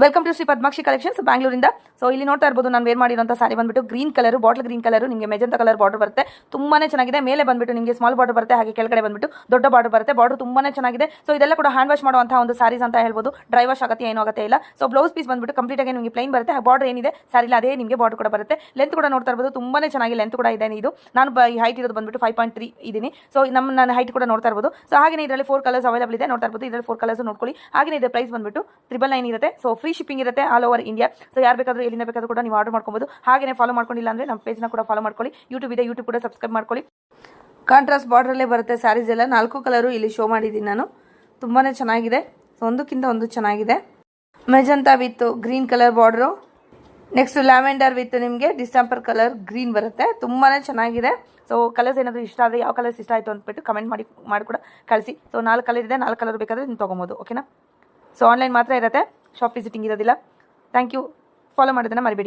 Welcome to Shri Padmakshi collections ಬ್ಯಾಂಗ್ಳೂರಿಂದ. So ಇಲ್ಲಿ ನೋಡ್ತಾ ಇರ್ಬೋದು ನಾನು ವೇರ್ ಮಾಡಿರೋಂಥ ಸಾರಿ ಬಂದ್ಬಿಟ್ಟು green colour, bottle green colour, ನಿಮಗೆ ಮೆಜಂತಾ ಕಲರ್ ಬಾರ್ಡರ್ ಬರುತ್ತೆ. ತುಂಬಾನೇ ಚೆನ್ನಾಗಿದೆ. ಮೇಲೆ ಬಂದ್ಬಿಟ್ಟು ನಿಮಗೆ ಸ್ಮಾಲ್ ಬಾರ್ಡರ್ ಬರುತ್ತೆ, ಹಾಗೆ ಕೆಳಗಡೆ ಬಂದ್ಬಿಟ್ಟು ದೊಡ್ಡ ಬಾರ್ಡರ್ ಬರುತ್ತೆ. ಬಾರ್ಡರ್ ತುಂಬಾನೇ ಚೆನ್ನಾಗಿದೆ. ಸೊ ಇದೆಲ್ಲ ಕೂಡ ಹ್ಯಾಂಡ್ ವಾಶ್ ಮಾಡುವಂತಹ ಒಂದು ಸಾರೀಸ್ ಅಂತ ಹೇಳ್ಬೋದು. ಡ್ರೈ ವಾಶ್ ಆಗುತ್ತೆ, ಏನೂ ಆಗುತ್ತೆ ಇಲ್ಲ. ಸೊ ಬ್ಲೌಸ್ ಪೀಸ್ ಬಂದ್ಬಿಟ್ಟು ಕಂಪ್ಲೀಟ್ ಆಗಿ ನಿಮಗೆ ಪ್ಲೈನ್ ಬರುತ್ತೆ. ಬಾರ್ಡರ್ ಏನಿದೆ ಸಾರಿಲ್ಲ ಅದೇ ನಿಮಗೆ ಬಾರ್ಡರ್ ಕೂಡ ಬರುತ್ತೆ. ಲೆಂತ್ ಕೂಡ ನೋಡ್ತಾ ಇರ್ಬೋದು, ತುಂಬಾನೇ ಚೆನ್ನಾಗಿ ಲೆಂತ್ ಕೂಡ ಇದೆ. ಇದು ನಾನು ಈ ಹೈಟ್ ಇರೋದು ಬಂದ್ಬಿಟ್ಟು 5.3 ಇದ್ದೀನಿ. ಸೊ ನನ್ನ ಹೈಟ್ ಕೂಡ ನೋಡ್ತಾ ಇರ್ಬೋದು. ಸೊ ಹಾಗೆ ಇದರಲ್ಲಿ 4 ಕಲರ್ಸ್ ಅವೈಲೇಬಲ್ ಇದೆ, ನೋಡ್ತಾ ಇರ್ಬೋದು. ಇದರಲ್ಲಿ 4 ಕಲರ್ಸ್ ನೋಡ್ಕೊಳ್ಳಿ. ಹಾಗೆ ಇದರ ಪ್ರೈಸ್ ಬಂದ್ಬಿಟ್ಟು 999 ಇರುತ್ತೆ. ಸೊ ಫ್ರೀ ಶಿಪ್ಪಿಂಗ್ ಇರುತ್ತೆ ಆಲ್ ಓವರ್ ಇಂಡಿಯಾ. ಸೊ ಯಾರು ಬೇಕಾದರೂ ಎಲ್ಲಿಂದ ಬೇಕಾದರೂ ಕೂಡ ನೀವು ಆರ್ಡರ್ ಮಾಡ್ಕೊಬೋದು. ಹಾಗೆ ಫಾಲೋ ಮಾಡ್ಕೊಂಡಿಲ್ಲ ಅಂದರೆ ನಮ್ಮ ಪೇಜ್ನ ಕೂಡ ಫಾಲೋ ಮಾಡ್ಕೊಳ್ಳಿ. ಯೂಟ್ಯೂಬ್ ಇದೆ, ಯೂಟ್ಯೂಬ್ ಕೂಡ ಸಬ್ಸ್ಕ್ರೈಬ್ ಮಾಡ್ಕೊಳ್ಳಿ. ಕಾಂಟ್ರಾಸ್ಟ್ ಬಾರ್ಡ್ರಲ್ಲೇ ಬರುತ್ತೆ ಸ್ಯಾರೀಸ್ ಎಲ್ಲ. 4 ಕಲರು ಇಲ್ಲಿ ಶೋ ಮಾಡಿದ್ದೀನಿ ನಾನು. ತುಂಬಾ ಚೆನ್ನಾಗಿದೆ. ಸೊ ಒಂದಕ್ಕಿಂತ ಒಂದು ಚೆನ್ನಾಗಿದೆ. Magenta with green colour border, next lavender with ನಿಮಗೆ ಡಿಸ್ಟೆಂಪರ್ ಕಲರ್ ಗ್ರೀನ್ ಬರುತ್ತೆ. ತುಂಬಾ ಚೆನ್ನಾಗಿದೆ. ಸೊ ಕಲರ್ಸ್ ಏನಾದರೂ ಇಷ್ಟ ಆದರೆ, ಯಾವ ಕಲರ್ಸ್ ಇಷ್ಟ ಆಯಿತು ಅಂದ್ಬಿಟ್ಟು ಕಮೆಂಟ್ ಮಾಡಿ ಕೂಡ ಕಳಿಸಿ. ಸೊ 4 ಕಲರ್ ಇದೆ, 4 ಕಲರ್ ಬೇಕಾದರೆ ನೀವು ತೊಗೊಬೋದು. ಓಕೆನಾ? ಸೊ ಆನ್ಲೈನ್ ಮಾತ್ರ ಇರುತ್ತೆ, ಶಾಪ್ ವಿಸಿಟಿಂಗ್ ಇರೋದಿಲ್ಲ. Thank you. ಫಾಲೋ ಮಾಡೋದನ್ನು ಮರಿಬೇಡಿ.